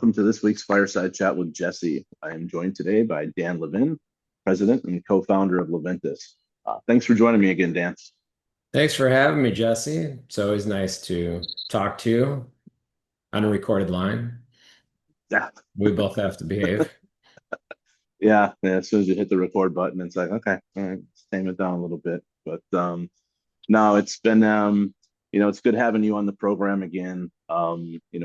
welcome to this week's Fireside Chat with Jesse. I am joined today by Dan Levin, President and Co-Founder of Liventus. Thanks for joining me again, Dan. Thanks for having me, Jesse. It's always nice to talk to you on a recorded line. Yeah, We both have to behave. yeah. As soon as you hit the record button, it's like, okay, all right, let's tame it down a little bit. But no, it's been it's good having you on the program again.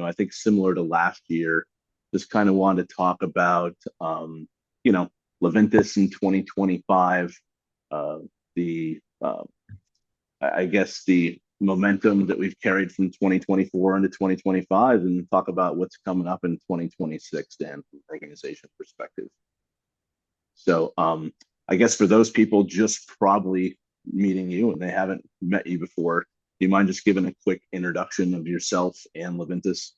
I think similar to last year, just kind of wanted to talk about you know, Liventus in 2025, the I guess the momentum that we've carried from 2024 into 2025, and talk about what's coming up in 2026, Dan, from an organization perspective. So I guess for those people just probably meeting you and they haven't met you before, do you mind just giving a quick introduction of yourself and Liventus?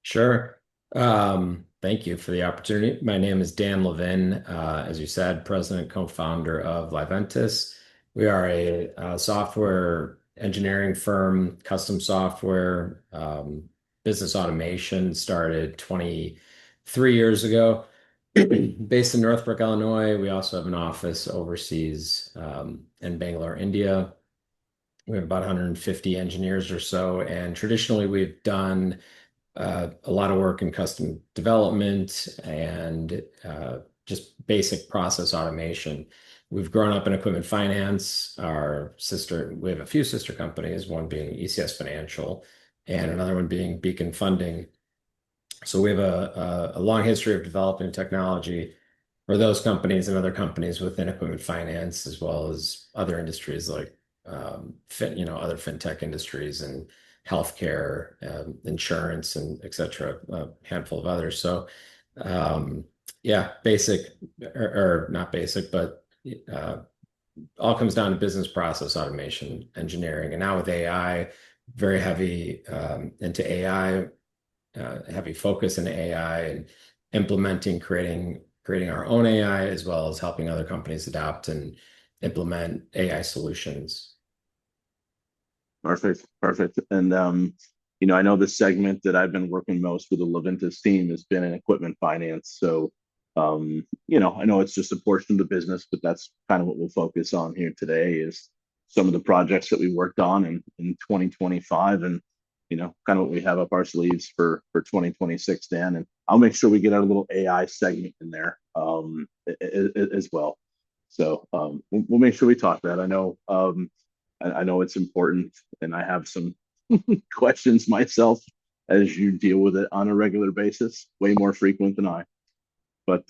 Sure. Thank you for the opportunity. My name is Dan Levin, as you said, President, Co-Founder of Liventus. We are a software engineering firm, custom software, business automation, started 23 years ago. Based in Northbrook, Illinois. We also have an office overseas in Bangalore, India. We have about 150 engineers or so, and traditionally we've done a lot of work in custom development and just basic process automation. We've grown up in equipment finance. We have a few sister companies, one being ECS Financial and another one being Beacon Funding. So we have a long history of developing technology for those companies and other companies within equipment finance, as well as other industries like other fintech industries and healthcare, insurance, and et cetera, a handful of others. So yeah, basic or not basic, but all comes down to business process automation, engineering, and now with AI, very heavy into AI. Heavy focus in AI and implementing, creating our own AI, as well as helping other companies adopt and implement AI solutions. Perfect, perfect. And I know the segment that I've been working most with the Liventus team has been in equipment finance. So I know it's just a portion of the business, but that's kind of what we'll focus on here today is some of the projects that we worked on in 2025, and kind of what we have up our sleeves for 2026, Dan. And I'll make sure we get our little AI segment in there as well. So we'll make sure we talk that. I know it's important, and I have some questions myself as you deal with it on a regular basis, way more frequent than I. But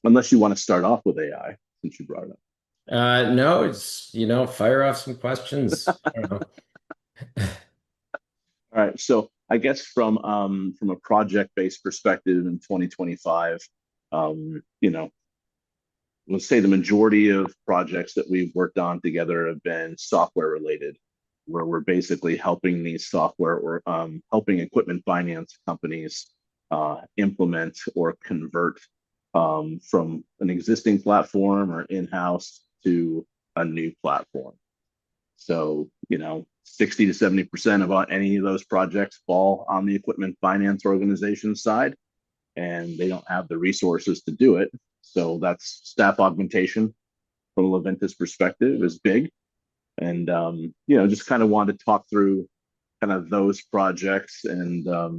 unless you want to start off with AI, since you brought it up. No, it's, fire off some questions. I don't know. All right. So I guess from a project-based perspective in 2025, let's say the majority of projects that we've worked on together have been software related, where we're basically helping these software or helping equipment finance companies implement or convert from an existing platform or in-house to a new platform. So, 60 to 70% of any of those projects fall on the equipment finance organization side, and they don't have the resources to do it. So that's staff augmentation from a Liventus perspective is big. And, just kind of wanted to talk through kind of those projects and, are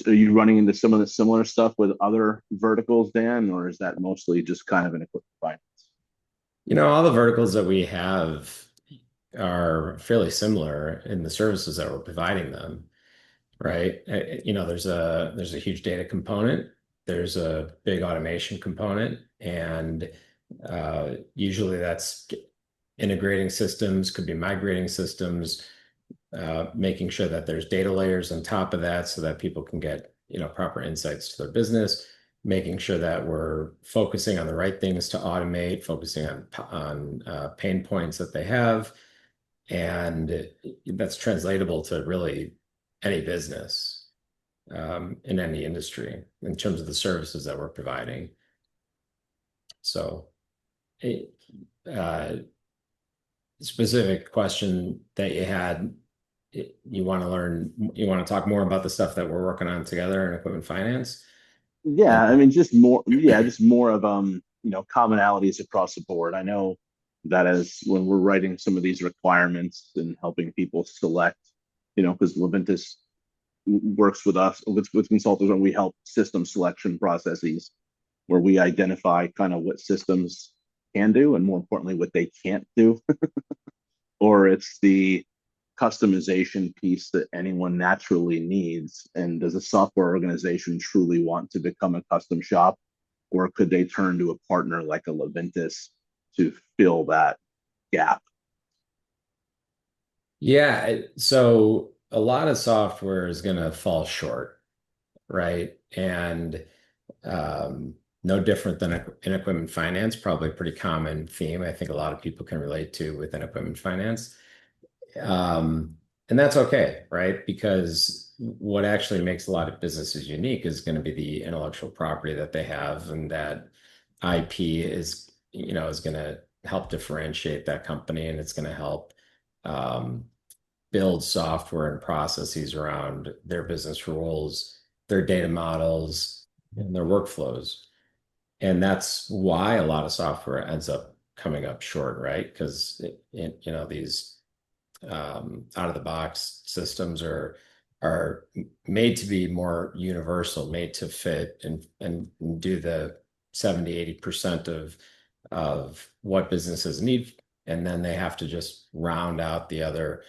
you running into some of the similar stuff with other verticals, Dan, or is that mostly just kind of an equipment finance? All the verticals that we have are fairly similar in the services that we're providing them, right? There's a huge data component, there's a big automation component, and usually that's integrating systems, could be migrating systems, making sure that there's data layers on top of that so that people can get proper insights to their business, making sure that we're focusing on the right things to automate, focusing on pain points that they have, and that's translatable to really any business in any industry in terms of the services that we're providing. So, specific question that you had, you want to talk more about the stuff that we're working on together in equipment finance? Yeah, And I mean, just more of commonalities across the board. I know that as when we're writing some of these requirements and helping people select, because Leventus works with us with consultants and we help system selection processes where we identify kind of what systems can do and more importantly what they can't do, or it's the customization piece that anyone naturally needs. And does a software organization truly want to become a custom shop, or could they turn to a partner like a Leventus to fill that gap? yeah, so a lot of software is going to fall short, right? And no different than in equipment finance, probably a pretty common theme. I think a lot of people can relate to within equipment finance. Um, and that's okay, right? Because what actually makes a lot of businesses unique is going to be the intellectual property that they have, and that IP is going to help differentiate that company, and it's going to help um, build software and processes around their business rules, their data models, and their workflows. And that's why a lot of software ends up coming up short, right? Because these out of the box systems are made to be more universal, made to fit and do the 70-80% of what businesses need. And then they have to just round out the other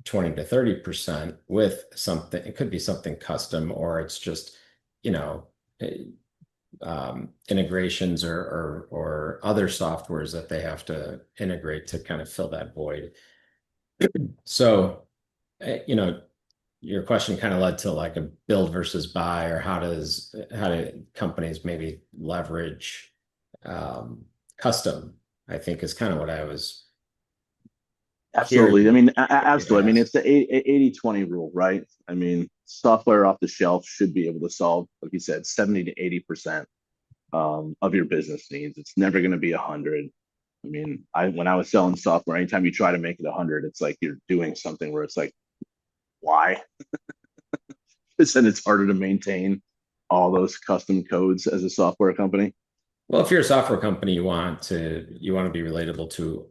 20 to 30% with something. It could be something custom, or it's just, you know, eh, integrations or other softwares that they have to integrate to kind of fill that void. So, you know, your question kind of led to like a build versus buy, or how do companies maybe leverage um, custom, I think is kind of what I was Absolutely. I hearing mean, you absolutely. I mean, ask. it's the 80/20 rule, right? I mean, software off the shelf should be able to solve, like you said, 70 to 80% of your business needs. It's never going to be 100. I mean, when I was selling software, anytime you try to make it 100, it's like you're doing something where it's like, why? Because then it's harder to maintain all those custom codes as a software company. Well, if you're a software company, you want to be relatable to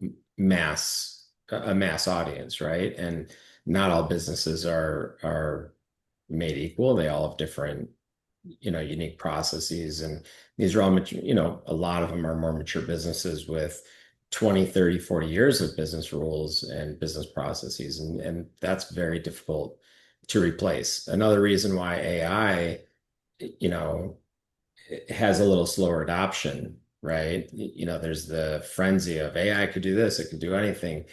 a mass audience, right? And not all businesses are made equal. They all have different, unique processes, and these are all mature, a lot of them are more mature businesses with 20, 30, 40 years of business rules and business processes, and that's very difficult to replace. Another reason why AI, you know, has a little slower adoption, right? There's the frenzy of AI could do this, it could do anything.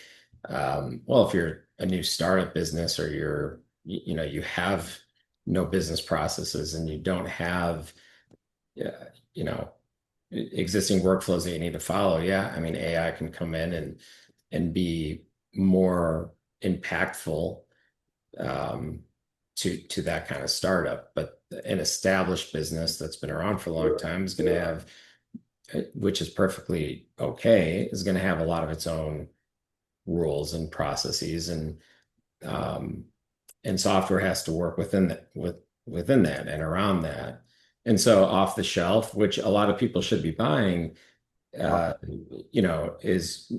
Well, if you're a new startup business, or you have no business processes, and you don't have, uh, you know, existing workflows that you need to follow, yeah, I mean, AI can come in and be more impactful um, to that kind of startup. But an established business that's been around for a long time is going to have, which is perfectly okay, is going to have a lot of its own rules and processes, um, and software has to work within that and around that. And so off the shelf, which a lot of people should be buying, Yeah. uh, is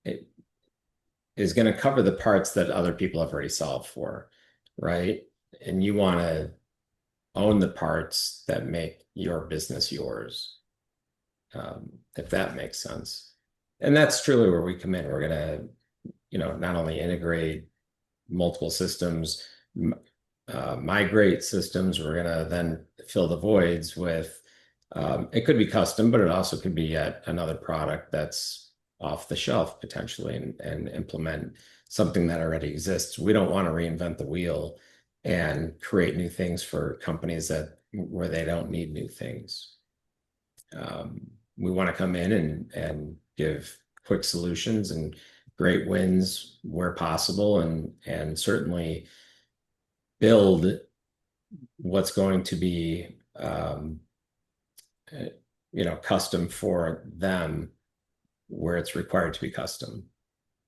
it is going to cover the parts that other people have already solved for, right? And you want to own the parts that make your business yours, if that makes sense. And that's truly where we come in. We're going to, not only integrate multiple systems, migrate systems, we're going to then fill the voids with, it could be custom, but it also could be yet another product that's off the shelf potentially, and implement something that already exists. We don't want to reinvent the wheel and create new things for companies where they don't need new things. We want to come in and give quick solutions and great wins where possible, and certainly build what's going to be custom for them where it's required to be custom,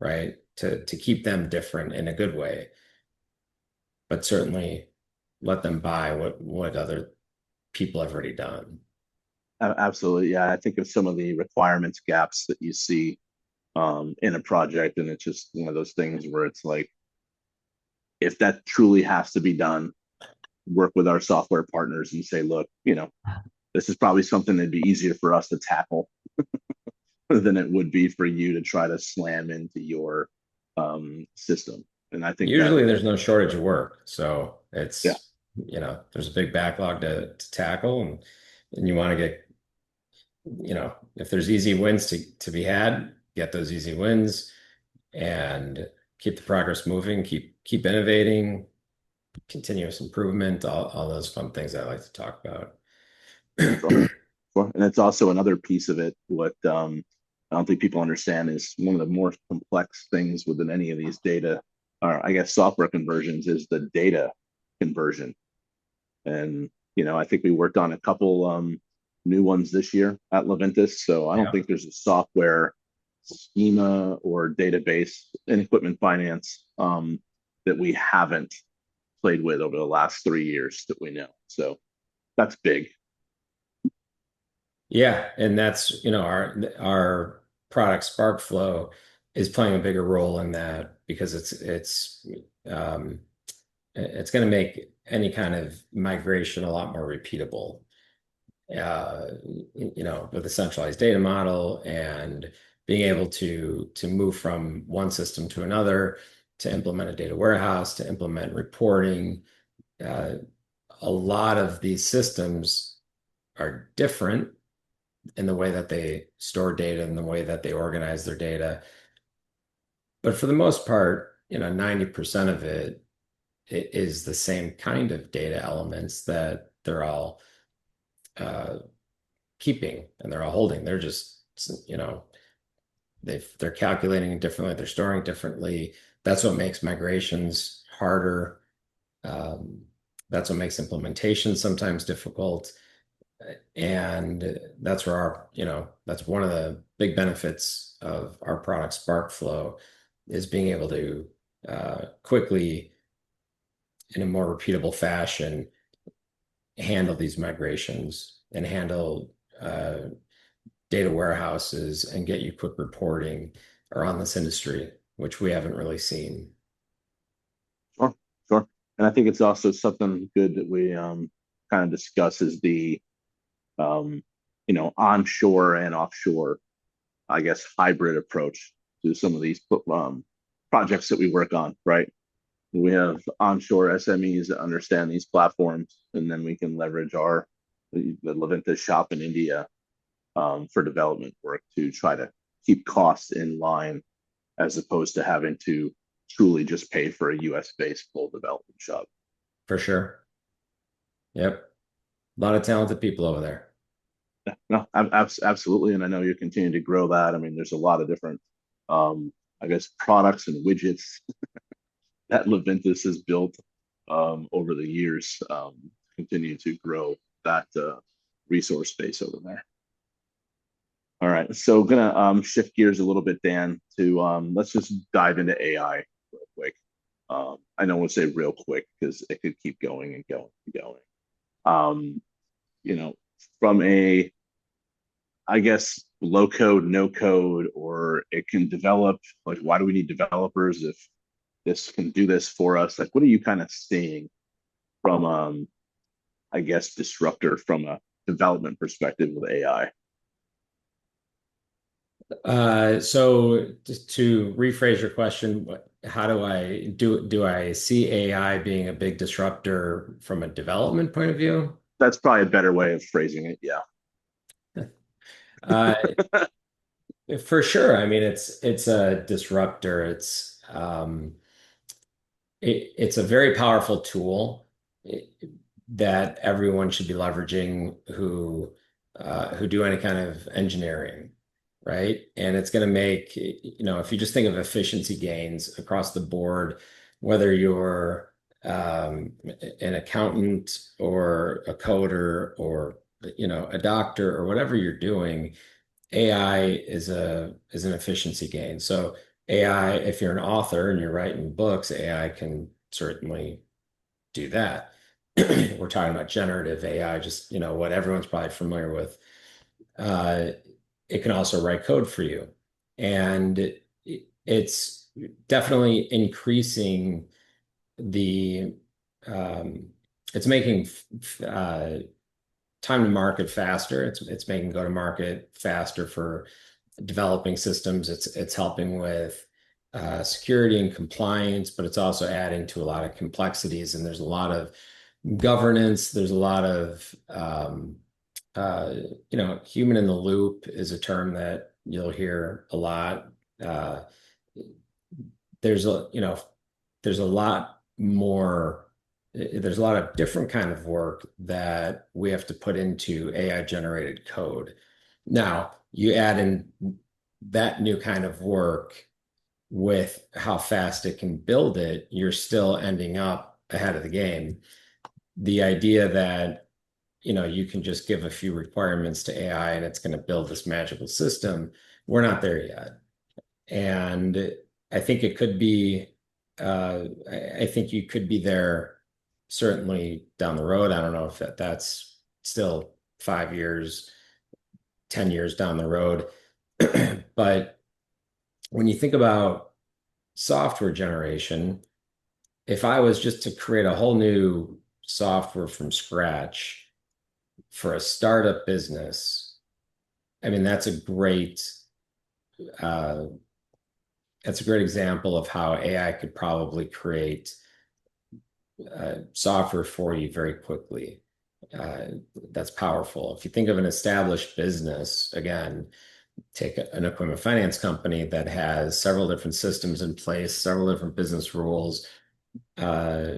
right? To keep them different in a good way, but certainly let them buy what other people have already done. Absolutely. Yeah. I think of some of the requirements gaps that you see in a project, and it's just one of those things where it's like, if that truly has to be done, work with our software partners and say, look, this is probably something that'd be easier for us to tackle than it would be for you to try to slam into your system. And I think that, Usually there's no shortage of work, so yeah, there's a big backlog to tackle, and you want to get, if there's easy wins to be had, get those easy wins and keep the progress moving, keep innovating, continuous improvement, all those fun things I like to talk about. sure, sure. And it's also another piece of it. What I don't think people understand is one of the more complex things within any of these data, or I guess software conversions, is the data conversion. And I think we worked on a couple new ones this year at Leventus. So I don't Yeah. think there's a software schema or database in equipment finance that we haven't played with over the last 3 years that we know. So that's big. Yeah, and that's, our product SparkFlow is playing a bigger role in that because um it's going to make any kind of migration a lot more repeatable. With a centralized data model and being able to move from one system to another, to implement a data warehouse, to implement reporting. Uh, a lot of these systems are different in the way that they store data and the way that they organize their data. But for the most part, 90% of it is the same kind of data elements that they're all uh, keeping and they're all holding. They're just, they're calculating it differently, they're storing differently. That's what makes migrations harder. Um, that's what makes implementation sometimes difficult. And that's where that's one of the big benefits of our product SparkFlow is being able to quickly, in a more repeatable fashion, handle these migrations and handle data warehouses and get you quick reporting around this industry, which we haven't really seen. Sure, sure. And I think it's also something good that we kind of discuss is the um, onshore and offshore, I guess, hybrid approach to some of these projects that we work on, right? We have onshore SMEs that understand these platforms, and then we can leverage the Leventus shop in India for development work to try to keep costs in line, as opposed to having to truly just pay for a US based full development shop. For sure. Yep. A lot of talented people over there. No, absolutely. And I know you continue to grow that. I mean, there's a lot of different, I guess, products and widgets that Leventus has built over the years, continue to grow that resource space over there. All right, so gonna shift gears a little bit, Dan, to let's just dive into AI real quick. I don't want to say real quick because it could keep going and going and going. Um, you know, from a, I guess, low code, no code, or it can develop. Like, why do we need developers if this can do this for us? Like, what are you kind of seeing from, I guess, disruptor from a development perspective with AI? So just to rephrase your question, how do I see AI being a big disruptor from a development point of view? That's probably a better way of phrasing it. Yeah. Uh, for sure. I mean, it's a disruptor. It's a very powerful tool that everyone should be leveraging who do any kind of engineering, right? And it's going to make, if you just think of efficiency gains across the board, whether you're an accountant or a coder or a doctor or whatever you're doing, AI is an efficiency gain. So AI, if you're an author and you're writing books, AI can certainly do that. We're talking about generative AI, just what everyone's probably familiar with. Uh, it can also write code for you, and it's definitely increasing the um, it's making time to market faster. It's making go to market faster for developing systems. It's helping with security and compliance, but it's also adding to a lot of complexities. And there's a lot of governance. There's a lot of uh, human in the loop is a term that you'll hear a lot. Uh, there's a you know there's a lot more. There's a lot of different kind of work that we have to put into AI generated code. Now, you add in that new kind of work with how fast it can build it, you're still ending up ahead of the game. The idea that, you can just give a few requirements to AI and it's going to build this magical system, we're not there yet. And I think it could be, I think you could be there certainly down the road. I don't know if that's still 5 years, 10 years down the road. But when you think about software generation, if I was just to create a whole new software from scratch for a startup business, I mean, uh, that's a great example of how AI could probably create software for you very quickly. Uh, that's powerful. If you think of an established business, again, take an equipment finance company that has several different systems in place, several different business rules, uh,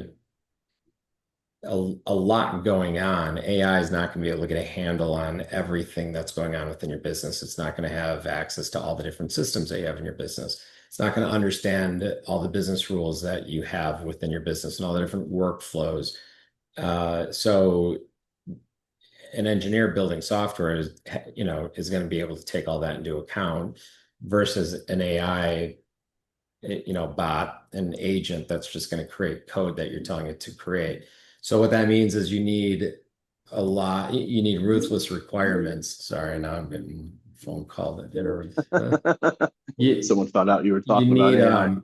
a lot going on. AI is not going to be able to get a handle on everything that's going on within your business. It's not going to have access to all the different systems that you have in your business. It's not going to understand all the business rules that you have within your business and all the different workflows. So an engineer building software is going to be able to take all that into account versus an AI, bot, an agent that's just going to create code that you're telling it to create. So what that means is you need ruthless requirements. Sorry, now I'm getting a phone call that you Someone found out you were you talking about need AI.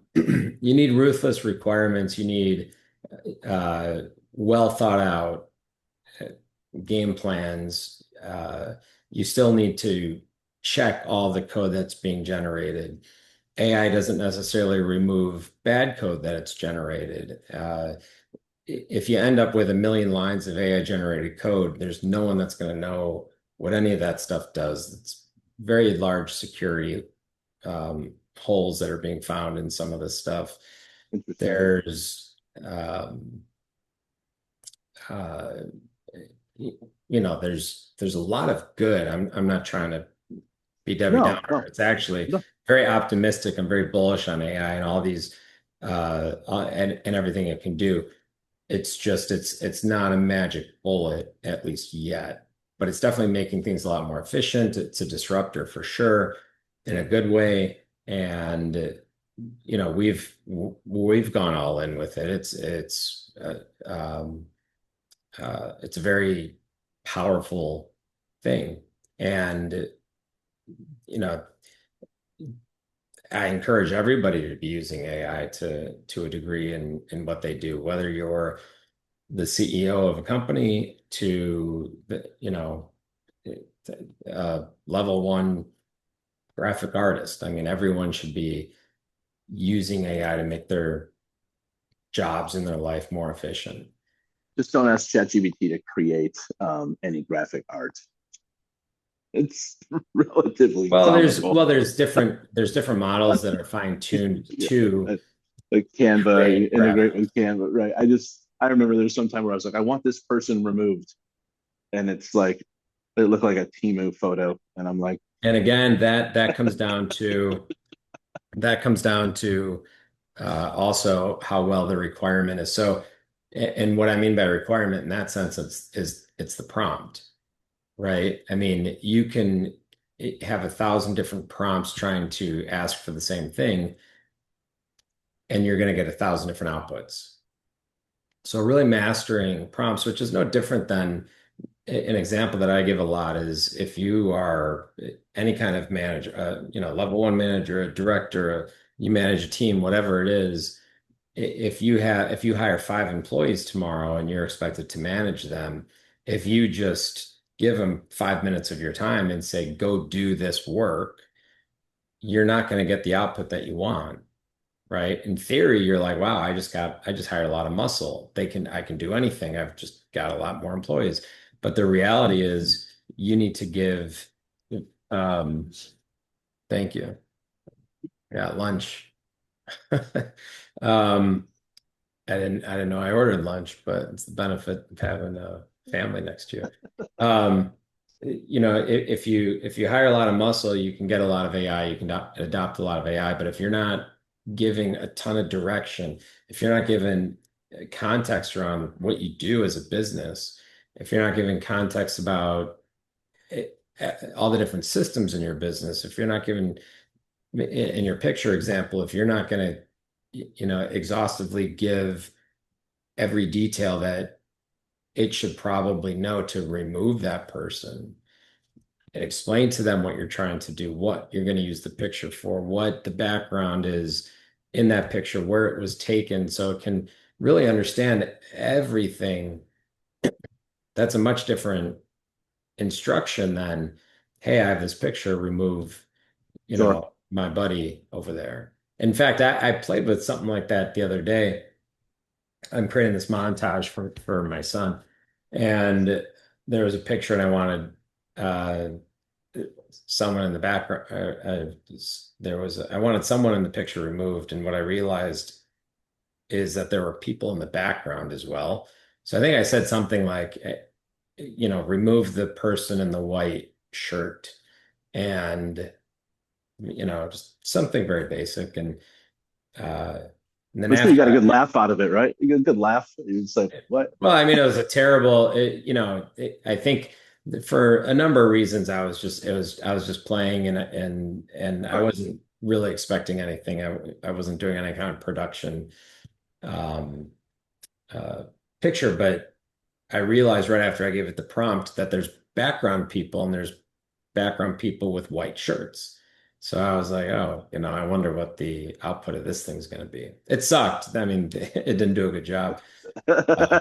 you need ruthless requirements. You need well thought out game plans. You still need to check all the code that's being generated. AI doesn't necessarily remove bad code that it's generated. If you end up with a million lines of AI generated code, there's no one that's going to know what any of that stuff does. It's very large security holes that are being found in some of this stuff. Interesting. There's uh, there's a lot of good. I'm not trying to be Debbie No, Downer. no, It's actually no. very optimistic. I'm very bullish on AI and all these and everything it can do. It's just it's not a magic bullet, at least yet, but it's definitely making things a lot more efficient. It's a disruptor for sure in a good way. And we've gone all in with it. It's a very powerful thing. And you know, I encourage everybody to be using AI to a degree in what they do, whether you're the CEO of a company to level one graphic artist. I mean, everyone should be using AI to make their jobs in their life more efficient. Just don't ask ChatGPT to create any graphic art. It's relatively comical. There's different models that are fine tuned Yeah, to like Canva, you create integrate graphic. with Canva, right? I remember there's some time where I was like, I want this person removed, and it's like it looked like a Timu photo, and I'm like, And again, that comes down to also how well the requirement is. So, and what I mean by requirement in that sense is it's the prompt, right? I mean, you can have 1,000 different prompts trying to ask for the same thing, and you're going to get 1,000 different outputs. So really mastering prompts, which is no different than an example that I give a lot is if you are any kind of manager, level one manager, a director, you manage a team, whatever it is, if you hire 5 employees tomorrow and you're expected to manage them, if you just give them 5 minutes of your time and say, go do this work, you're not going to get the output that you want, right? In theory, you're like, wow, I just hired a lot of muscle. I can do anything. I've just got a lot more employees. But the reality is you need to give, um, thank you. Yeah, lunch. Um, I didn't know I ordered lunch, but it's the benefit of having a family next to you. If you hire a lot of muscle, you can get a lot of AI, you can adopt a lot of AI, but if you're not giving a ton of direction, if you're not giving context around what you do as a business, if you're not giving context about all the different systems in your business, if you're not giving in your picture example, if you're not going to, exhaustively give every detail that it should probably know to remove that person, and explain to them what you're trying to do, what you're going to use the picture for, what the background is in that picture, where it was taken, so it can really understand everything. That's a much different instruction than, hey, I have this picture, remove, Sure. my buddy over there. In fact, I played with something like that the other day. I'm creating this montage for my son, and there was a picture, and I wanted uh, someone in the background. I wanted someone in the picture removed, and what I realized is that there were people in the background as well. So I think I said something like, remove the person in the white shirt, and just something very basic, uh, and then Let's say you got a after. good laugh out of it, right? You get a good laugh. It's like, what? Well, I mean, it was a terrible, I think for a number of reasons, I was just playing, and I Right. wasn't really expecting anything. I wasn't doing any kind of production, um, uh, picture, but I realized right after I gave it the prompt that there's background people and there's background people with white shirts. So I was like, oh, I wonder what the output of this thing's going to be. It sucked. I mean, it didn't do a good job. Um,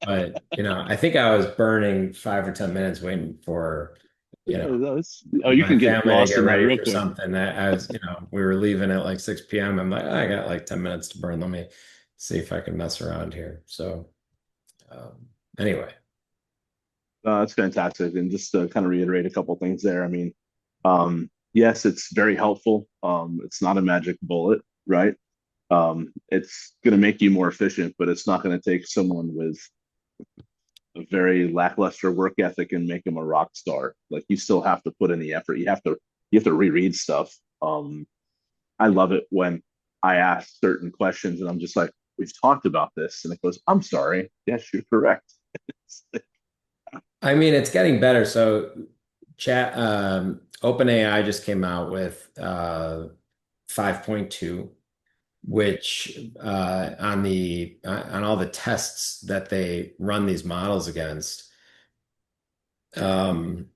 but I think I was burning 5 or 10 minutes waiting for, you know, Oh, you my can get family to lost get in that ready real for quick. something. We were leaving at like 6 p.m. I'm like, "Oh, I got like 10 minutes to burn. Let me see if I can mess around here." So, anyway, That's fantastic. And just to kind of reiterate a couple things there, I mean, yes, it's very helpful. It's not a magic bullet, right? It's going to make you more efficient, but it's not going to take someone with a very lackluster work ethic and make them a rock star. Like you still have to put in the effort. You have to reread stuff. I love it when I ask certain questions and I'm just like, we've talked about this, and it goes, I'm sorry. Yes, you're correct. I mean, it's getting better. So, OpenAI just came out with 5.2, which on all the tests that they run these models against, um,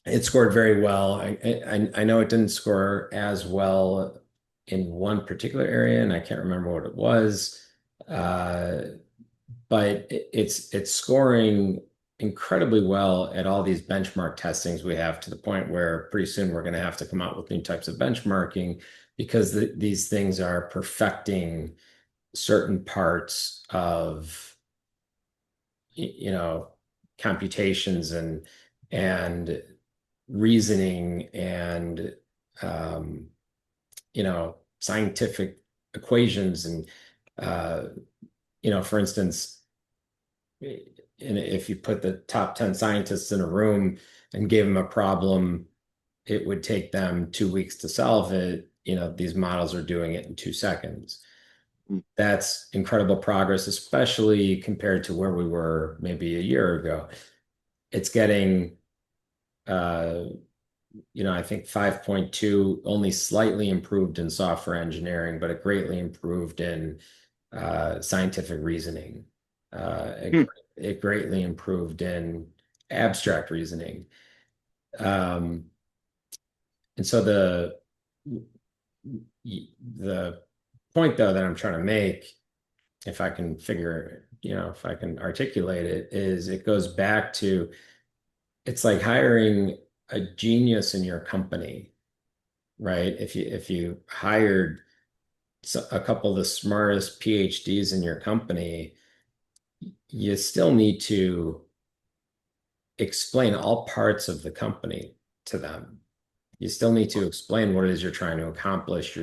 it scored very well. I know it didn't score as well in one particular area, and I can't remember what it was. Uh, but it's scoring incredibly well at all these benchmark testings we have, to the point where pretty soon we're going to have to come out with new types of benchmarking, because these things are perfecting certain parts of computations and reasoning and um, scientific equations, and uh, for instance, if you put the top 10 scientists in a room and gave them a problem, it would take them 2 weeks to solve it. These models are doing it in 2 seconds. That's incredible progress, especially compared to where we were maybe a year ago. It's getting uh, I think 5.2 only slightly improved in software engineering, but it greatly improved in scientific reasoning. Hmm. It greatly improved in abstract reasoning. Um, and so the point though that I'm trying to make, if I can if I can articulate it, is it goes back to it's like hiring a genius in your company, right? If you hired a couple of the smartest PhDs in your company, you still need to explain all parts of the company to them. You still need to explain what it is you're trying to accomplish.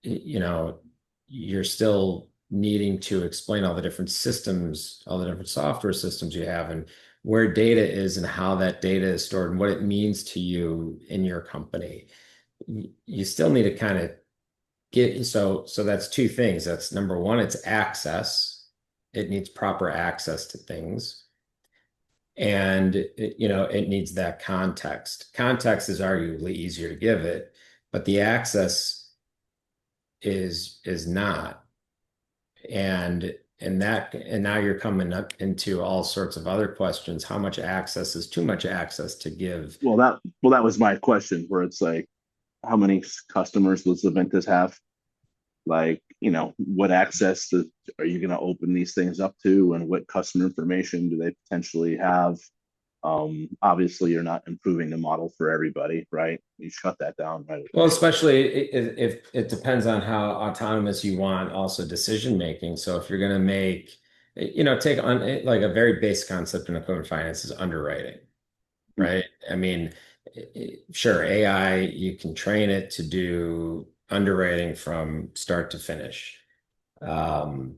You know, you're still needing to explain all the different systems, all the different software systems you have, and where data is and how that data is stored and what it means to you in your company. You still need to kind of so that's two things. That's number one, it's access. It needs proper access to things. And it needs that context. Context is arguably easier to give it, but the access is not. And now you're coming up into all sorts of other questions. How much access is too much access to give? That was my question, where it's like, how many customers does Liventus have? Like, what are you going to open these things up to, and what customer information do they potentially have? Obviously, you're not improving the model for everybody, right? You shut that down right Well, away. especially if it depends on how autonomous you want also decision making. So if you're going to take on like a very basic concept in equipment finance is underwriting, right? I mean, sure, AI, you can train it to do underwriting from start to finish. Um,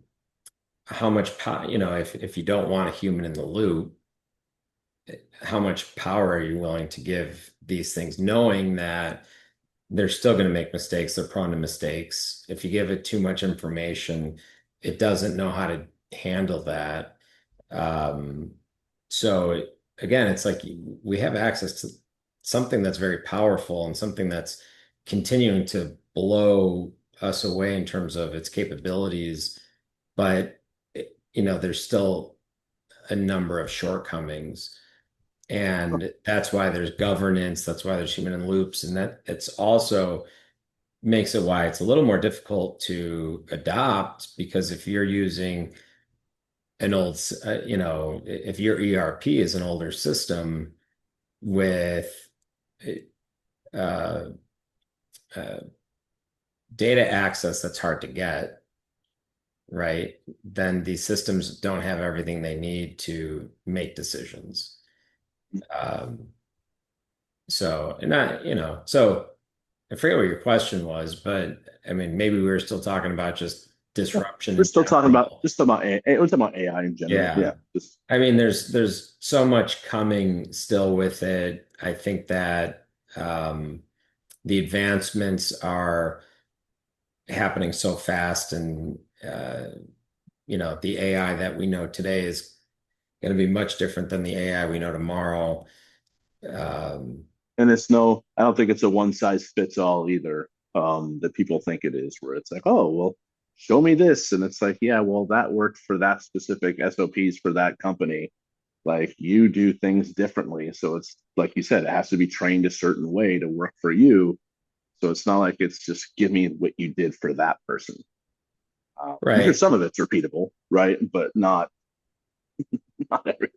how much power, if you don't want a human in the loop, how much power are you willing to give these things, knowing that they're still going to make mistakes. They're prone to mistakes. If you give it too much information, it doesn't know how to handle that. Um, so again, it's like we have access to something that's very powerful and something that's continuing to blow us away in terms of its capabilities, but there's still a number of shortcomings. And that's why there's governance, that's why there's human in loops, and that it's also makes it why it's a little more difficult to adopt because if you're using an if your ERP is an older system with uh, uh, data access that's hard to get, right? Then these systems don't have everything they need to make decisions. Um, so I forget what your question was, but I mean, maybe we were still talking about just disruption We're in still talking about general. AI. We're talking about AI in general. Yeah. Yeah, just I mean, there's so much coming still with it. I think that the advancements are happening so fast, and the AI that we know today is going to be much different than the AI we know tomorrow. Um, and it's no, I don't think it's a one size fits all either. That people think it is, where it's like, oh well, show me this, and it's like, yeah, well, that worked for that specific SOPs for that company. Like, you do things differently, so it's like you said, it has to be trained a certain way to work for you. So it's not like it's just give me what you did for that person. I'm sure right. some of it's repeatable, right? But not everything.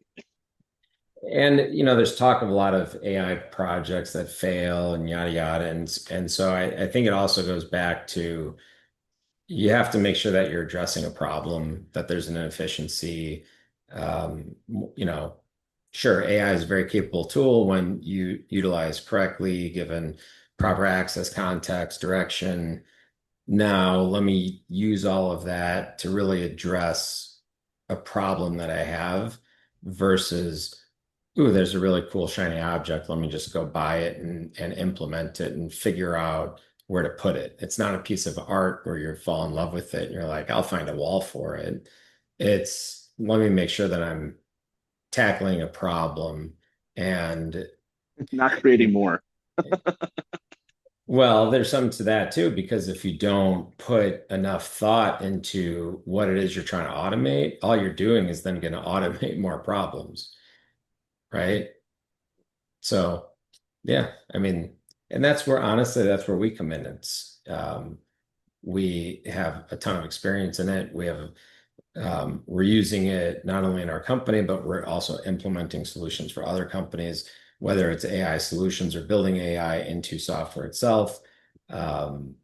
And there's talk of a lot of AI projects that fail and yada yada, and so I think it also goes back to you have to make sure that you're addressing a problem, that there's an inefficiency. Um, you know, sure, AI is a very capable tool when you utilize correctly, given proper access, context, direction. Now, let me use all of that to really address a problem that I have versus, ooh, there's a really cool shiny object. Let me just go buy it and implement it and figure out where to put it. It's not a piece of art where you fall in love with it and you're like, I'll find a wall for it. Let me make sure that I'm tackling a problem and not creating more. Well, there's something to that too, because if you don't put enough thought into what it is you're trying to automate, all you're doing is then going to automate more problems, right? So, yeah, I mean, and that's where honestly, that's where we come in. We have a ton of experience in it. We're using it not only in our company, but we're also implementing solutions for other companies, whether it's AI solutions or building AI into software itself. Um,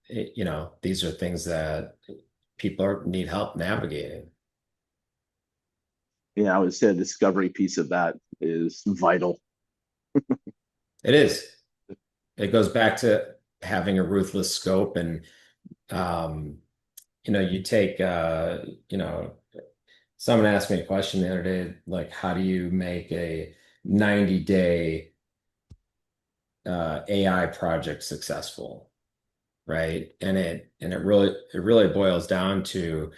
these are things that need help navigating. Yeah, I would say the discovery piece of that is vital. It is. It goes back to having a ruthless scope and um, you take someone asked me a question the other day, like how do you make a 90-day AI project successful, right? And it really boils down to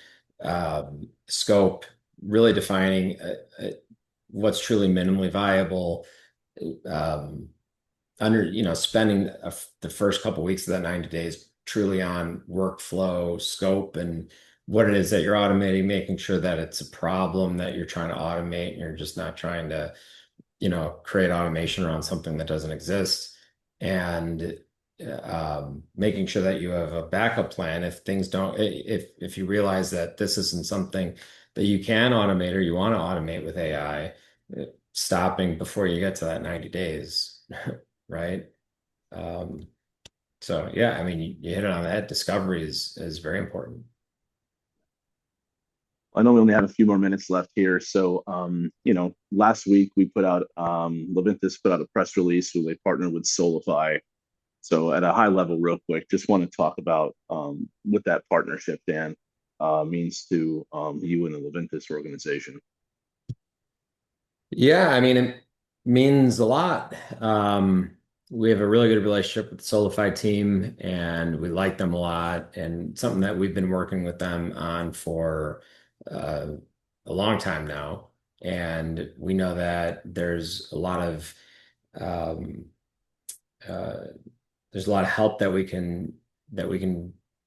scope, really defining what's truly minimally viable, um, spending the first couple weeks of that 90 days truly on workflow, scope, and what it is that you're automating, making sure that it's a problem that you're trying to automate and you're just not trying to, create automation around something that doesn't exist. And making sure that you have a backup plan if things don't, if you realize that this isn't something that you can automate or you want to automate with AI, stopping before you get to that 90 days. Right? Um, so yeah, I mean, you hit it on the head. Discovery is very important. I know we only have a few more minutes left here. So, last week we put out, Leventus put out a press release where they partnered with Solify. So, at a high level, real quick, just want to talk about what that partnership, Dan, means to you and the Leventus organization. Yeah, I mean, it means a lot. We have a really good relationship with the Solify team, and we like them a lot. And something that we've been working with them on for uh, a long time now. And we know that um, uh, there's a lot of help that we can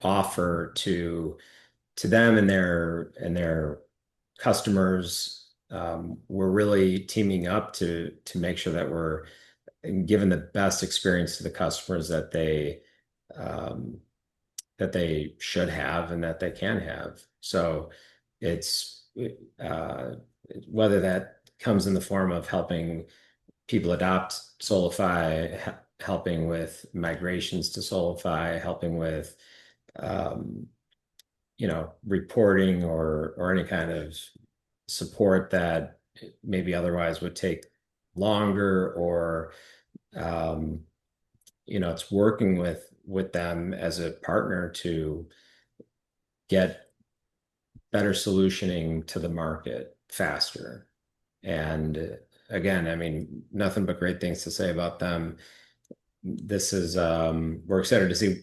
offer to them and their customers. We're really teaming up to make sure that we're giving the best experience to the customers um, that they should have and that they can have. So it's uh, whether that comes in the form of helping people adopt Solify, helping with migrations to Solify, helping with um, reporting or any kind of support that maybe otherwise would take longer or um, it's working with them as a partner to get better solutioning to the market faster. And again, I mean, nothing but great things to say about them. We're excited to see,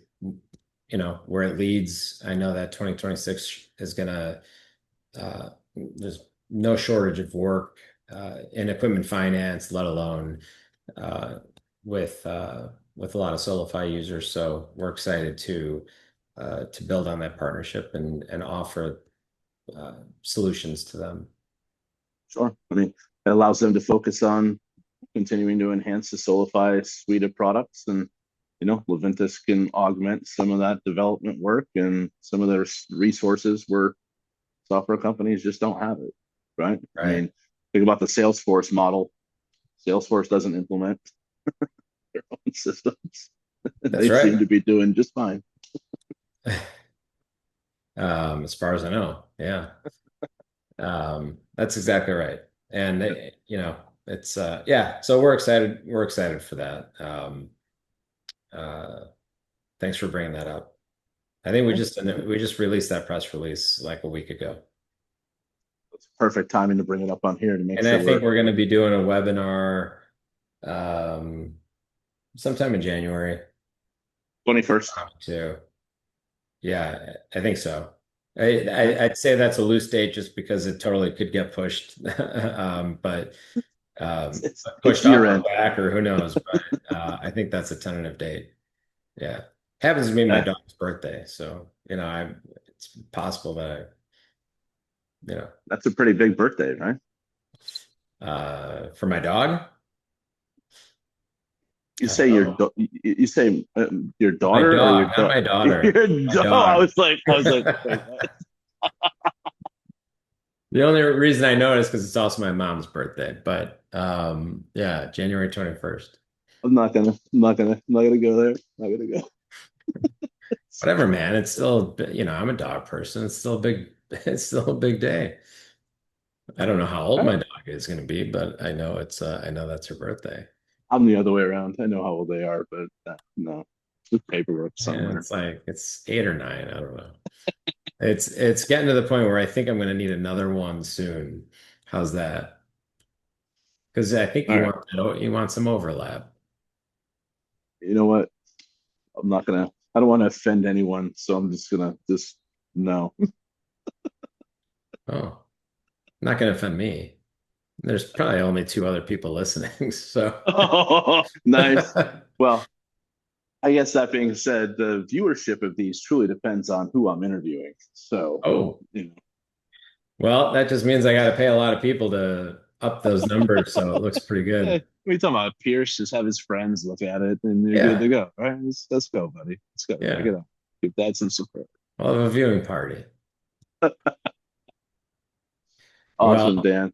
where it leads. I know that 2026 is gonna, there's no shortage of work in equipment finance, let alone uh, with a lot of Solify users. So we're excited to build on that partnership and offer solutions to them. Sure. I mean, it allows them to focus on continuing to enhance the Solify suite of products, and Leventus can augment some of that development work and some of their resources where software companies just don't have it, right? I Right. mean, think about the Salesforce model. Salesforce doesn't implement their own systems. That's They right. seem to be doing just fine. As far as I know, yeah. That's exactly right. And it's yeah, so we're excited. We're excited for that. Uh, Thanks for bringing that up. I think Yeah, we just released that press release like a week ago. it's perfect timing to bring it up on here to make And I sure think we're we're going to be doing a webinar um, sometime in January 21st. too. Yeah, I think so. I'd say that's a loose date just because it totally could get pushed. But It's Pushed up year or end. back or who knows, but I think that's a tentative date. Yeah. Happens to be my Eh, dog's birthday. So, it's possible that you know, that's a pretty big birthday, right? for my dog, You I don't say know. you say your My daughter or your dog, not dog? my daughter, Your my dog. dog. I was like, wait, what? The only reason I know it is because it's also my mom's birthday. But yeah, January 21st. I'm not gonna go there. Not gonna go. Whatever, man. It's still, I'm a dog person. It's still a big, it's still a big day. I don't know how old my dog is going to be, but I know that's her birthday. I'm the other way around. I know how old they are, but no, there's paperwork And somewhere. it's like it's 8 or 9. I don't know. It's getting to the point where I think I'm going to need another one soon. How's that? Because I think All right. you want some overlap. You know what? I'm not gonna. I don't want to offend anyone, so I'm just gonna just no. Oh, not going to offend me. There's probably only two other people listening, so. Oh, nice. Well, I guess that being said, the viewership of these truly depends on who I'm interviewing. So, Oh, you know, well, that just means I got to pay a lot of people to up those numbers, so it looks pretty hey, good. we talking about Pierce? Just have his friends look at it, and you're good Yeah, to go. All right, let's go, buddy. Let's go. Check yeah. it out. Give that some support. I'll have a viewing party. Awesome, Well, Dan.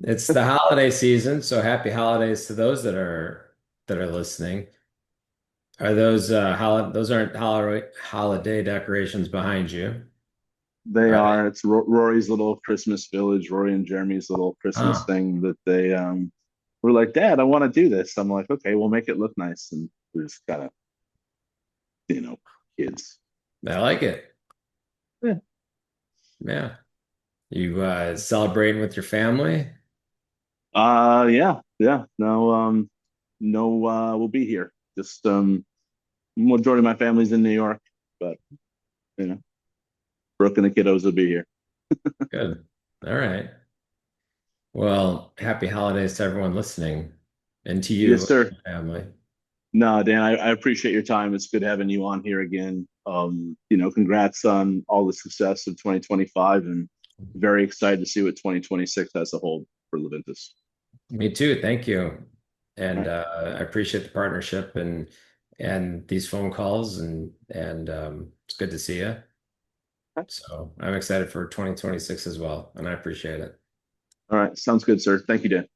it's the holiday season, so happy holidays to those that are listening. Are those aren't holiday decorations behind you, They are they? are. It's Rory's little Christmas village, Rory and Jeremy's little Christmas Oh, thing that they were like, Dad, I want to do this. I'm like, okay, we'll make it look nice. And we're just kind of, you know, kids. I like it. Yeah. Yeah. You celebrating with your family? Yeah, yeah. No, no, we'll be here. Just majority of my family's in New York, but you know, Brooke and the kiddos will be here. Good. All right. Well, happy holidays to everyone listening and to you Yes, and sir. your family. No, Dan, I appreciate your time. It's good having you on here again. Congrats on all the success of 2025 and very excited to see what 2026 has to hold for Leventus. Me too. Thank you. All And right. I appreciate the partnership and these phone calls and it's good to see you. So I'm excited for 2026 as well, and I appreciate it. All right. Sounds good, sir. Thank you, Dan.